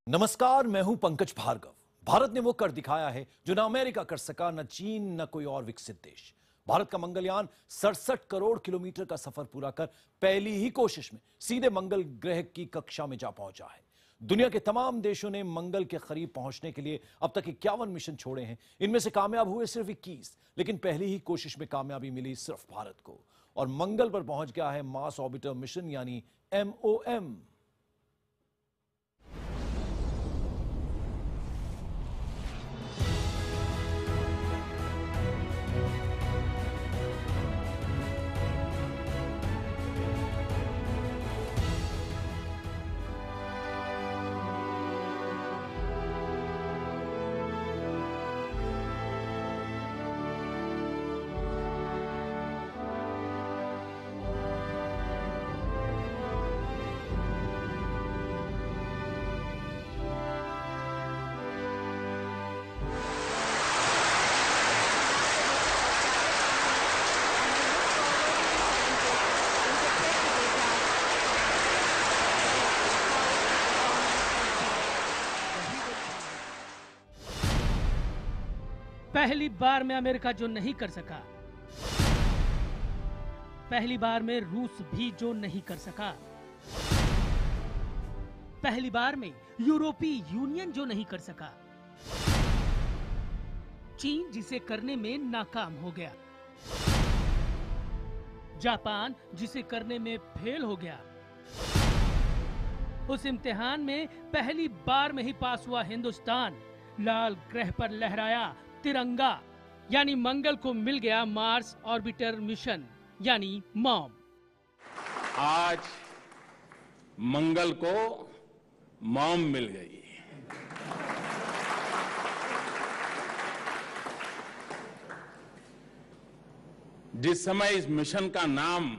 नमस्कार, मैं हूं पंकज भार्गव। भारत ने वो कर दिखाया है जो ना अमेरिका कर सका, ना चीन, ना कोई और विकसित देश। भारत का मंगलयान 67 करोड़ किलोमीटर का सफर पूरा कर पहली ही कोशिश में सीधे मंगल ग्रह की कक्षा में जा पहुंचा है। दुनिया के तमाम देशों ने मंगल के करीब पहुंचने के लिए अब तक 51 मिशन छोड़े हैं। इनमें से कामयाब हुए सिर्फ 21, लेकिन पहली ही कोशिश में कामयाबी मिली सिर्फ भारत को। और मंगल पर पहुंच गया है मार्स ऑर्बिटर मिशन यानी MOM। पहली बार में अमेरिका जो नहीं कर सका, पहली बार में रूस भी जो नहीं कर सका, पहली बार में यूरोपीय यूनियन जो नहीं कर सका, चीन जिसे करने में नाकाम हो गया, जापान जिसे करने में फेल हो गया, उस इम्तिहान में पहली बार में ही पास हुआ हिंदुस्तान लाल ग्रह पर लहराया तिरंगा, यानी मंगल को मिल गया मार्स ऑर्बिटर मिशन यानी मॉम। आज मंगल को मॉम मिल गई। जिस समय इस मिशन का नाम,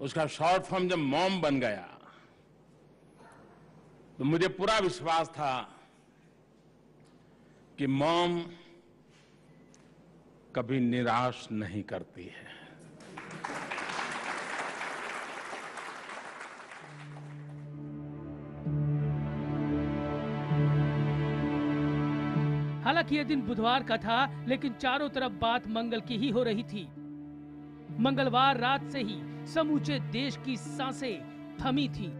उसका शॉर्ट फॉर्म जब मॉम बन गया, तो मुझे पूरा विश्वास था कि मॉम कभी निराश नहीं करती है। हालांकि यह दिन बुधवार का था, लेकिन चारों तरफ बात मंगल की ही हो रही थी। मंगलवार रात से ही समूचे देश की सांसें थमी थी।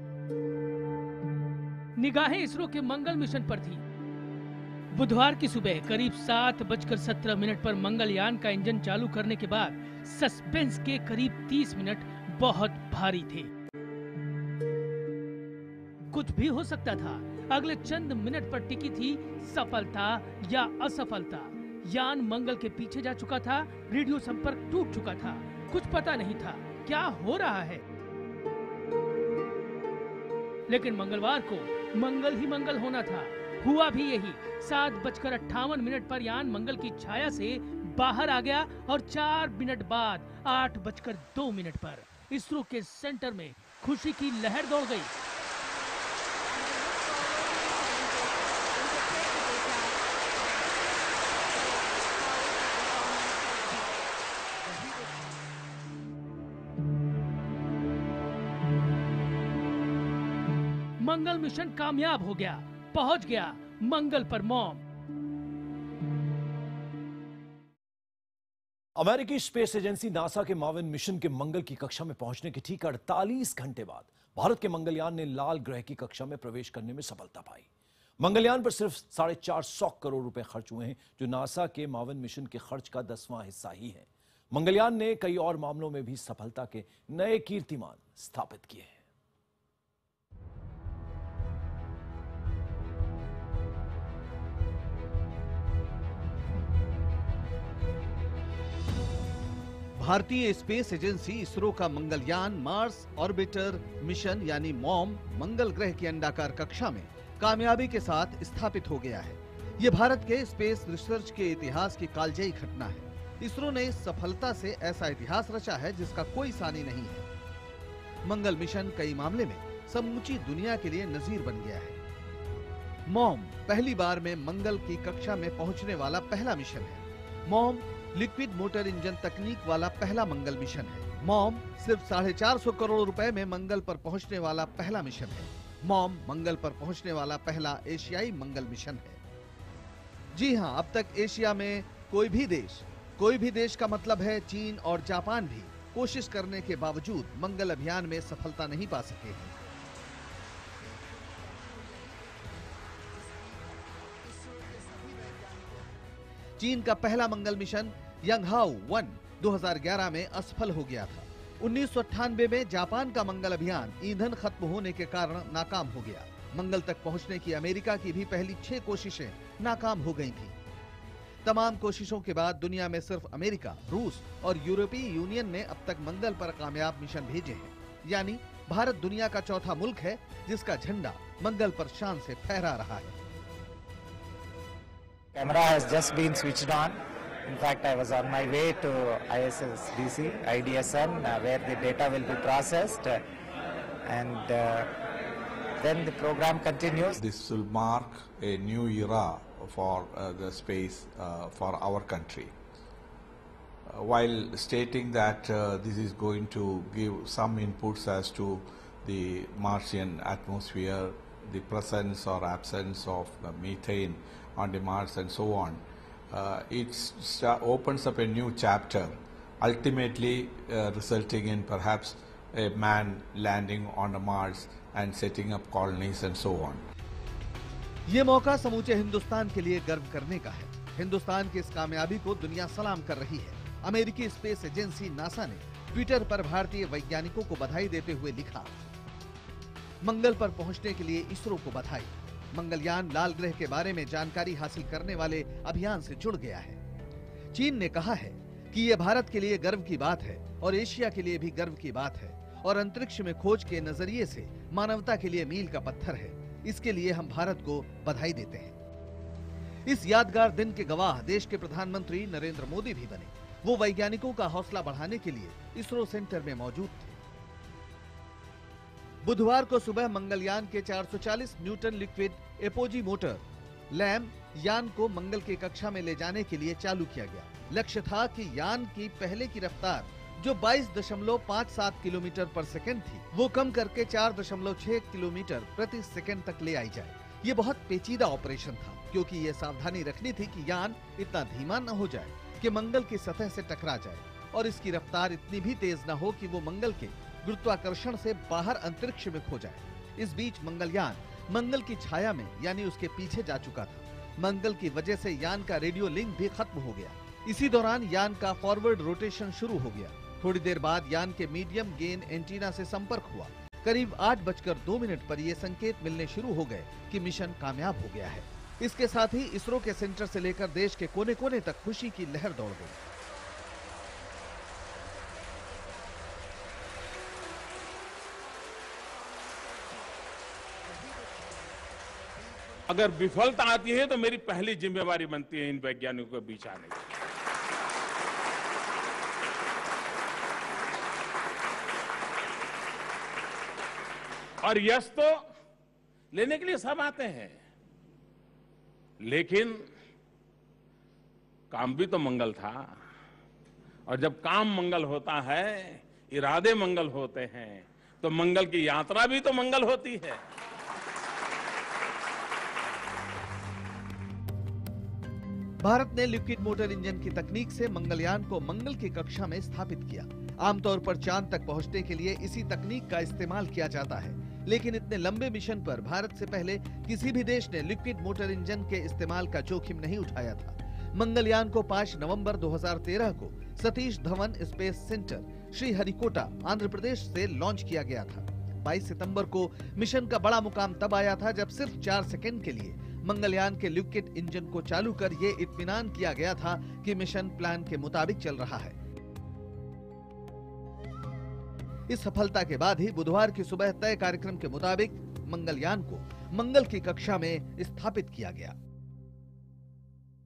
निगाहें इसरो के मंगल मिशन पर थी। बुधवार की सुबह करीब 7:17 पर मंगलयान का इंजन चालू करने के बाद सस्पेंस के करीब 30 मिनट बहुत भारी थे। कुछ भी हो सकता था। अगले चंद मिनट पर टिकी थी सफलता या असफलता। यान मंगल के पीछे जा चुका था, रेडियो संपर्क टूट चुका था, कुछ पता नहीं था क्या हो रहा है। लेकिन मंगलवार को मंगल ही मंगल होना था। हुआ भी यही। 7:58 पर यान मंगल की छाया से बाहर आ गया और 4 मिनट बाद 8:02 पर इसरो के सेंटर में खुशी की लहर दौड़ गई। मंगल मिशन कामयाब हो गया, पहुंच गया मंगल पर मॉम। अमेरिकी स्पेस एजेंसी नासा के माविन मिशन के मंगल की कक्षा में पहुंचने के ठीक 48 घंटे बाद भारत के मंगलयान ने लाल ग्रह की कक्षा में प्रवेश करने में सफलता पाई। मंगलयान पर सिर्फ 450 करोड़ रुपए खर्च हुए हैं, जो नासा के माविन मिशन के खर्च का 10वां हिस्सा ही है। मंगलयान ने कई और मामलों में भी सफलता के नए कीर्तिमान स्थापित किए हैं। भारतीय स्पेस एजेंसी इसरो का मंगलयान मार्स ऑर्बिटर मिशन यानी मॉम मंगल ग्रह की अंडाकार कक्षा में कामयाबी के साथ स्थापित हो गया है। यह भारत के स्पेस रिसर्च के इतिहास की कालजयी घटना है। इसरो ने सफलता से ऐसा इतिहास रचा है जिसका कोई सानी नहीं है। मंगल मिशन कई मामले में समूची दुनिया के लिए नजीर बन गया है। मॉम पहली बार में मंगल की कक्षा में पहुंचने वाला पहला मिशन है। मॉम लिक्विड मोटर इंजन तकनीक वाला पहला मंगल मिशन है। मॉम सिर्फ 450 करोड़ रुपए में मंगल पर पहुंचने वाला पहला मिशन है। मॉम मंगल पर पहुंचने वाला पहला एशियाई मंगल मिशन है। जी हां, अब तक एशिया में कोई भी देश का मतलब है चीन और जापान भी कोशिश करने के बावजूद मंगल अभियान में सफलता नहीं पा सके हैं। चीन का पहला मंगल मिशन यंगहाओ 1 2011 में असफल हो गया था। 1998 में जापान का मंगल अभियान ईंधन खत्म होने के कारण नाकाम हो गया। मंगल तक पहुंचने की अमेरिका की भी पहली 6 कोशिशें नाकाम हो गई थीं। तमाम कोशिशों के बाद दुनिया में सिर्फ अमेरिका, रूस और यूरोपीय यूनियन ने अब तक मंगल पर कामयाब मिशन भेजे हैं। यानी भारत दुनिया का चौथा मुल्क है जिसका झंडा मंगल पर शान से फहरा रहा है। Camera has just been switched on. In fact, I was on my way to ISS-DC, IDSN, where the data will be processed, and then the program continues. This will mark a new era for the space for our country. While stating that this is going to give some inputs as to the Martian atmosphere, the presence or absence of methane on the Mars and so on, it opens up a new chapter, ultimately resulting in perhaps a man landing on the Mars and setting up colonies and so on. ये मौका समूचे हिंदुस्तान के लिए गर्व करने का है। हिंदुस्तान की इस कामयाबी को दुनिया सलाम कर रही है। अमेरिकी स्पेस एजेंसी नासा ने ट्विटर पर भारतीय वैज्ञानिकों को बधाई देते हुए लिखा, मंगल पर पहुंचने के लिए इसरो को बधाई। मंगलयान लाल ग्रह के बारे में जानकारी हासिल करने वाले अभियान से जुड़ गया है। चीन ने कहा है कि यह भारत के लिए गर्व की बात है और एशिया के लिए भी गर्व की बात है और अंतरिक्ष में खोज के नजरिए से मानवता के लिए मील का पत्थर है। इसके लिए हम भारत को बधाई देते हैं। इस यादगार दिन के गवाह देश के प्रधानमंत्री नरेंद्र मोदी भी बने। वो वैज्ञानिकों का हौसला बढ़ाने के लिए इसरो सेंटर में मौजूद थे। बुधवार को सुबह मंगलयान के 440 newton liquid apogee motor LAM यान को मंगल की कक्षा में ले जाने के लिए चालू किया गया। लक्ष्य था कि यान की पहले की रफ्तार जो 22.57 किलोमीटर पर सेकंड थी, वो कम करके 4.6 किलोमीटर प्रति सेकंड तक ले आई जाए। ये बहुत पेचीदा ऑपरेशन था क्योंकि ये सावधानी रखनी थी कि यान इतना धीमा न हो जाए कि मंगल की सतह से टकरा जाए और इसकी रफ्तार इतनी भी तेज न हो कि वो मंगल के गुरुत्वाकर्षण से बाहर अंतरिक्ष में खो जाए। इस बीच मंगलयान मंगल की छाया में यानी उसके पीछे जा चुका था। मंगल की वजह से यान का रेडियो लिंक भी खत्म हो गया। इसी दौरान यान का फॉरवर्ड रोटेशन शुरू हो गया। थोड़ी देर बाद यान के मीडियम गेन एंटीना से संपर्क हुआ। करीब 8:02 पर ये संकेत मिलने शुरू हो गए कि मिशन कामयाब हो गया है। इसके साथ ही इसरो के सेंटर से लेकर देश के कोने कोने तक खुशी की लहर दौड़ गई। अगर विफलता आती है तो मेरी पहली जिम्मेवारी बनती है इन वैज्ञानिकों के बीच आने की। और यश तो लेने के लिए सब आते हैं, लेकिन काम भी तो मंगल था। और जब काम मंगल होता है, इरादे मंगल होते हैं, तो मंगल की यात्रा भी तो मंगल होती है। भारत ने लिक्विड मोटर इंजन की तकनीक से मंगलयान को मंगल की कक्षा में स्थापित किया। आमतौर पर चांद तक पहुंचने के लिए इसी तकनीक का इस्तेमाल किया जाता है, लेकिन इतने लंबे मिशन पर भारत से पहले किसी भी देश ने लिक्विड मोटर इंजन के इस्तेमाल का जोखिम नहीं उठाया था। मंगलयान को 5 नवंबर 2013 को सतीश धवन स्पेस सेंटर श्रीहरिकोटा आंध्र प्रदेश से लॉन्च किया गया था। 22 सितंबर को मिशन का बड़ा मुकाम तब आया था जब सिर्फ 4 सेकंड के लिए मंगलयान के लिक्विड इंजन को चालू कर ये इत्मीनान किया गया था कि मिशन प्लान के मुताबिक चल रहा है। इस सफलता के बाद ही बुधवार की सुबह तय कार्यक्रम के मुताबिक मंगलयान को मंगल की कक्षा में स्थापित किया गया।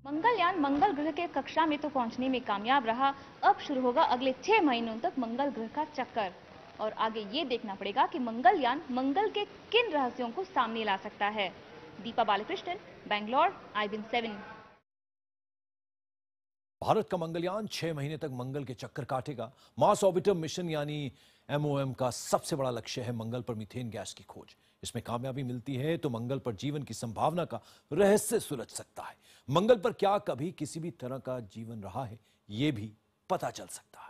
मंगलयान मंगल ग्रह के कक्षा में तो पहुंचने में कामयाब रहा। अब शुरू होगा अगले 6 महीनों तक मंगल ग्रह का चक्कर और आगे ये देखना पड़ेगा कि मंगलयान मंगल के किन रहस्यों को सामने ला सकता है। दीपा बालकृष्णन, बैंगलोर, IBN 7। भारत का मंगलयान 6 महीने तक मंगल के चक्कर काटेगा। मार्स ऑर्बिटर मिशन यानी MOM का सबसे बड़ा लक्ष्य है मंगल पर मीथेन गैस की खोज। इसमें कामयाबी मिलती है तो मंगल पर जीवन की संभावना का रहस्य सुलझ सकता है। मंगल पर क्या कभी किसी भी तरह का जीवन रहा है, यह भी पता चल सकता है।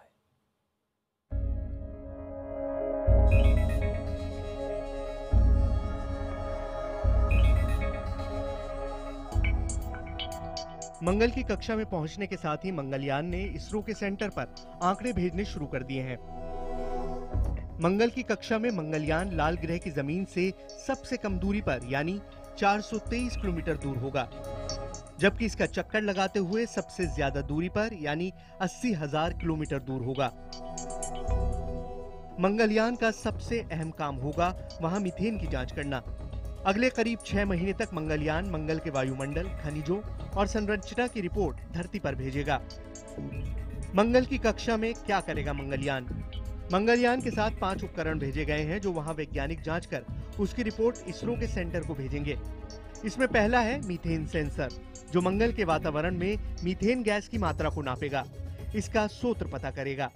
मंगल की कक्षा में पहुंचने के साथ ही मंगलयान ने इसरो के सेंटर पर आंकड़े भेजने शुरू कर दिए हैं। मंगल की कक्षा में मंगलयान लाल ग्रह की जमीन से सबसे कम दूरी पर यानी 423 किलोमीटर दूर होगा, जबकि इसका चक्कर लगाते हुए सबसे ज्यादा दूरी पर यानी 80,000 किलोमीटर दूर होगा। मंगलयान का सबसे अहम काम होगा वहां मीथेन की जांच करना। अगले करीब 6 महीने तक मंगलयान मंगल के वायुमंडल, खनिजों और संरचना की रिपोर्ट धरती पर भेजेगा। मंगल की कक्षा में क्या करेगा मंगलयान? मंगलयान के साथ 5 उपकरण भेजे गए हैं जो वहां वैज्ञानिक जांच कर उसकी रिपोर्ट इसरो के सेंटर को भेजेंगे। इसमें पहला है मीथेन सेंसर, जो मंगल के वातावरण में मीथेन गैस की मात्रा को नापेगा, इसका स्रोत पता करेगा।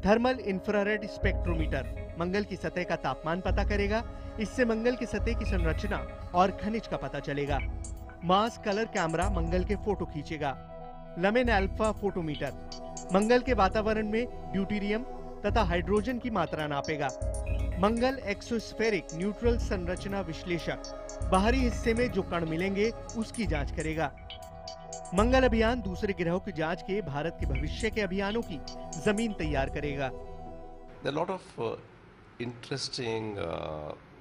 थर्मल इंफ्रारेड स्पेक्ट्रोमीटर मंगल की सतह का तापमान पता करेगा, इससे मंगल की सतह की संरचना और खनिज का पता चलेगा। मास कलर कैमरा मंगल के फोटो खींचेगा। लमेन अल्फा फोटोमीटर मंगल के वातावरण में ड्यूटेरियम तथा हाइड्रोजन की मात्रा नापेगा। मंगल एक्सोस्फेरिक न्यूट्रल संरचना विश्लेषक बाहरी हिस्से में जो कण मिलेंगे उसकी जांच करेगा। मंगल अभियान दूसरे ग्रहों की जांच के भारत के भविष्य के अभियानों की जमीन तैयार करेगा। There are a lot of interesting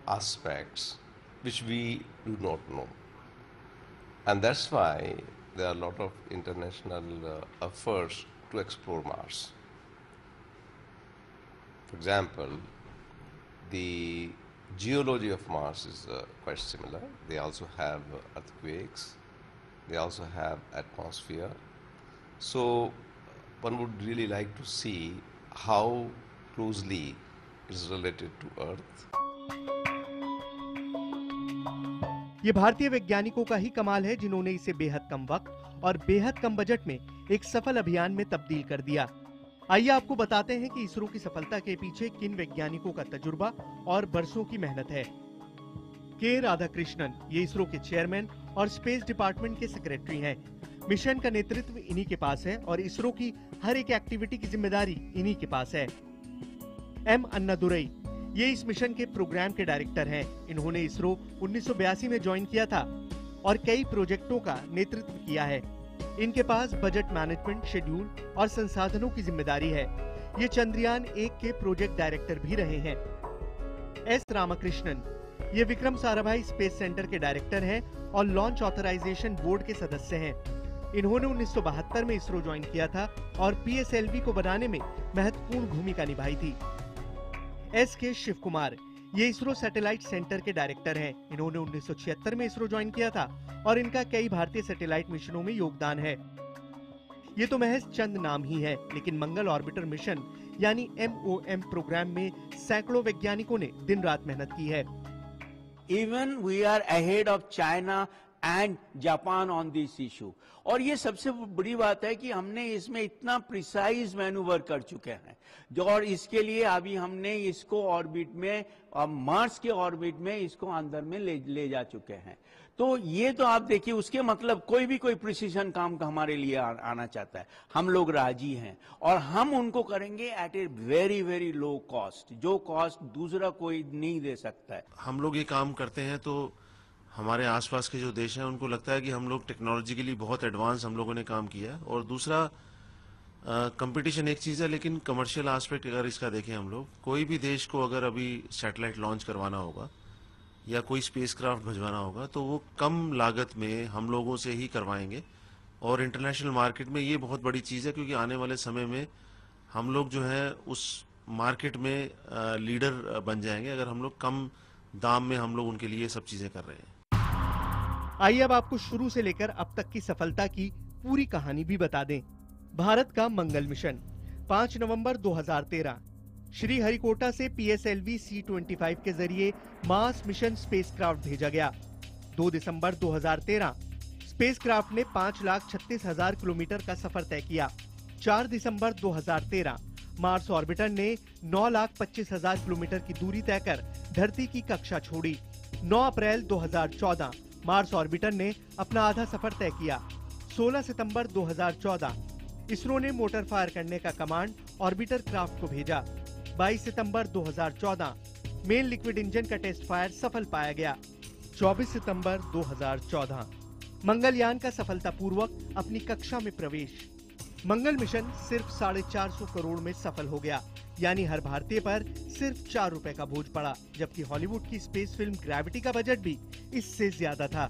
aspects which we do not know, and that's why there are a lot of international efforts to explore Mars. For example, the geology of Mars is quite similar. They also have earthquakes, they also have atmosphere. So one would really like to see how closely it is related to Earth. ये भारतीय वैज्ञानिकों का ही कमाल है जिन्होंने इसे बेहद कम वक्त और बेहद कम बजट में एक सफल अभियान में तब्दील कर दिया। आइए आपको बताते हैं कि इसरो की सफलता के पीछे किन वैज्ञानिकों का तजुर्बा और बरसों की मेहनत है। के राधाकृष्णन ये इसरो के चेयरमैन और स्पेस डिपार्टमेंट के सेक्रेटरी हैं। मिशन का नेतृत्व इन्हीं के पास है और इसरो की हर एक एक्टिविटी की जिम्मेदारी इन्हीं के पास है। एम अन्नादुरई ये इस मिशन के प्रोग्राम के डायरेक्टर हैं। इन्होंने इसरो 1982 में ज्वाइन किया था और कई प्रोजेक्टों का नेतृत्व किया है। इनके पास बजट मैनेजमेंट, शेड्यूल और संसाधनों की जिम्मेदारी है। ये चंद्रयान 1 के प्रोजेक्ट डायरेक्टर भी रहे हैं। एस रामकृष्णन ये विक्रम साराभाई स्पेस सेंटर के डायरेक्टर हैं और लॉन्च ऑथराइजेशन बोर्ड के सदस्य हैं। इन्होंने 1972 में इसरो ज्वाइन किया था और PSLV को बनाने में महत्वपूर्ण भूमिका निभाई थी। एस के शिव कुमार ये इसरो सैटेलाइट सेंटर के डायरेक्टर हैं। इन्होंने 1976 में इसरो ज्वाइन किया था और इनका कई भारतीय सैटेलाइट मिशनों में योगदान है। ये तो महज चंद नाम ही है, लेकिन मंगल ऑर्बिटर मिशन यानी MOM प्रोग्राम में सैकड़ों वैज्ञानिकों ने दिन रात मेहनत की है। Even we are ahead of China and Japan on this issue. और ये सबसे बड़ी बात है कि हमने इसमें इतना प्रिसाइज मैनूवर कर चुके हैं और इसके लिए अभी हमने इसको ऑर्बिट में मार्स के ऑर्बिट में इसको अंदर में ले जा चुके हैं। तो ये तो आप देखिए, उसके मतलब कोई प्रिसीजन काम का हमारे लिए आना चाहता है, हम लोग राजी हैं और हम उनको करेंगे at a very very low cost, जो कॉस्ट दूसरा कोई नहीं दे सकता है। हम लोग ये काम करते हैं तो हमारे आसपास के जो देश हैं उनको लगता है कि हम लोग टेक्नोलॉजिकली बहुत एडवांस हम लोगों ने काम किया है। और दूसरा, कंपटीशन एक चीज़ है, लेकिन कमर्शियल एस्पेक्ट अगर इसका देखें हम लोग, कोई भी देश को अगर अभी सैटेलाइट लॉन्च करवाना होगा या कोई स्पेसक्राफ्ट भिजवाना होगा तो वो कम लागत में हम लोगों से ही करवाएंगे। और इंटरनेशनल मार्केट में ये बहुत बड़ी चीज़ है, क्योंकि आने वाले समय में हम लोग जो है उस मार्केट में लीडर बन जाएंगे अगर हम लोग कम दाम में हम लोग उनके लिए सब चीज़ें कर रहे हैं। आइए अब आपको शुरू से लेकर अब तक की सफलता की पूरी कहानी भी बता दें। भारत का मंगल मिशन 5 नवंबर 2013 श्रीहरिकोटा से PSLV C-25 के जरिए मार्स मिशन स्पेसक्राफ्ट भेजा गया। 2 दिसंबर 2013 स्पेसक्राफ्ट ने 5,36,000 किलोमीटर का सफर तय किया। 4 दिसंबर 2013 मार्स ऑर्बिटर ने 9,25,000 किलोमीटर की दूरी तय कर धरती की कक्षा छोड़ी। 9 अप्रैल 2014 मार्स ऑर्बिटर ने अपना आधा सफर तय किया। 16 सितंबर 2014 इसरो ने मोटर फायर करने का कमांड ऑर्बिटर क्राफ्ट को भेजा। 22 सितंबर 2014 मेन लिक्विड इंजन का टेस्ट फायर सफल पाया गया। 24 सितंबर 2014 मंगलयान का सफलतापूर्वक अपनी कक्षा में प्रवेश। मंगल मिशन सिर्फ 450 करोड़ में सफल हो गया, यानी हर भारतीय पर सिर्फ 4 रुपए का बोझ पड़ा, जबकि हॉलीवुड की स्पेस फिल्म ग्रेविटी का बजट भी इससे ज्यादा था।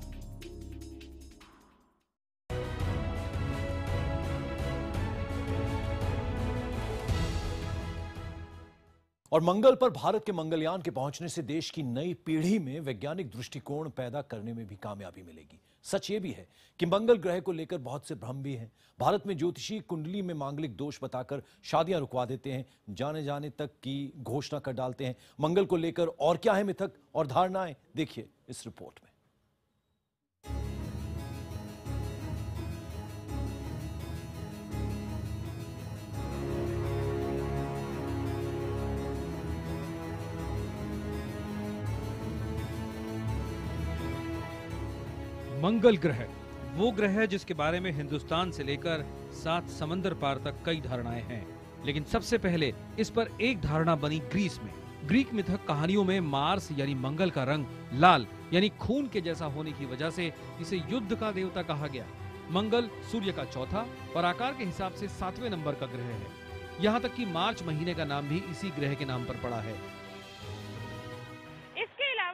और मंगल पर भारत के मंगलयान के पहुंचने से देश की नई पीढ़ी में वैज्ञानिक दृष्टिकोण पैदा करने में भी कामयाबी मिलेगी। सच ये भी है कि मंगल ग्रह को लेकर बहुत से भ्रम भी हैं। भारत में ज्योतिषी कुंडली में मांगलिक दोष बताकर शादियां रुकवा देते हैं, जाने जाने तक की घोषणा कर डालते हैं। मंगल को लेकर और क्या है मिथक और धारणाएं, देखिए इस रिपोर्ट में। मंगल ग्रह वो ग्रह है जिसके बारे में हिंदुस्तान से लेकर 7 समंदर पार तक कई धारणाएं हैं, लेकिन सबसे पहले इस पर एक धारणा बनी ग्रीस में। ग्रीक मिथक कहानियों में मार्स यानी मंगल का रंग लाल यानी खून के जैसा होने की वजह से इसे युद्ध का देवता कहा गया। मंगल सूर्य का चौथा और आकार के हिसाब से 7वें नंबर का ग्रह है। यहाँ तक कि मार्च महीने का नाम भी इसी ग्रह के नाम पर पड़ा है।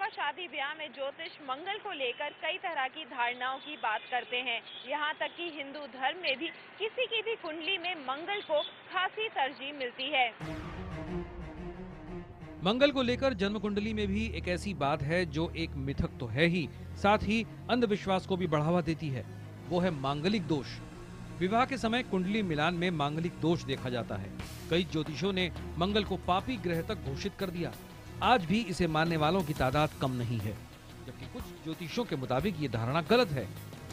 शादी ब्याह में ज्योतिष मंगल को लेकर कई तरह की धारणाओं की बात करते हैं। यहाँ तक कि हिंदू धर्म में भी किसी की भी कुंडली में मंगल को खासी तरजीह मिलती है। मंगल को लेकर जन्म कुंडली में भी एक ऐसी बात है जो एक मिथक तो है ही, साथ ही अंधविश्वास को भी बढ़ावा देती है। वो है मांगलिक दोष। विवाह के समय कुंडली मिलान में मांगलिक दोष देखा जाता है। कई ज्योतिषों ने मंगल को पापी ग्रह तक घोषित कर दिया। आज भी इसे मानने वालों की तादाद कम नहीं है, जबकि कुछ ज्योतिषों के मुताबिक ये धारणा गलत है।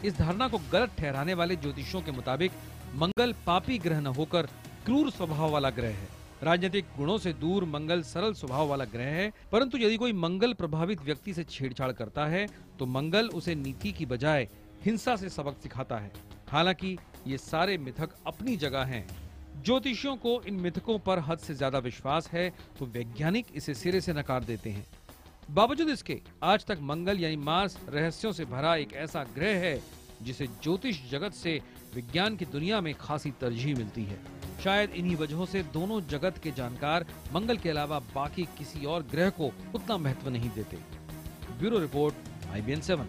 इस धारणा को गलत ठहराने वाले ज्योतिषों के मुताबिक मंगल पापी ग्रह न होकर क्रूर स्वभाव वाला ग्रह है। राजनीतिक गुणों से दूर मंगल सरल स्वभाव वाला ग्रह है, परंतु यदि कोई मंगल प्रभावित व्यक्ति से छेड़छाड़ करता है तो मंगल उसे नीति की बजाय हिंसा से सबक सिखाता है। हालांकि ये सारे मिथक अपनी जगह हैं। ज्योतिषियों को इन मिथकों पर हद से ज्यादा विश्वास है तो वैज्ञानिक इसे सिरे से नकार देते हैं। बावजूद इसके आज तक मंगल यानी मार्स रहस्यों से भरा एक ऐसा ग्रह है जिसे ज्योतिष जगत से विज्ञान की दुनिया में खासी तरजीह मिलती है। शायद इन्हीं वजहों से दोनों जगत के जानकार मंगल के अलावा बाकी किसी और ग्रह को उतना महत्व नहीं देते। Bureau report, IBN 7।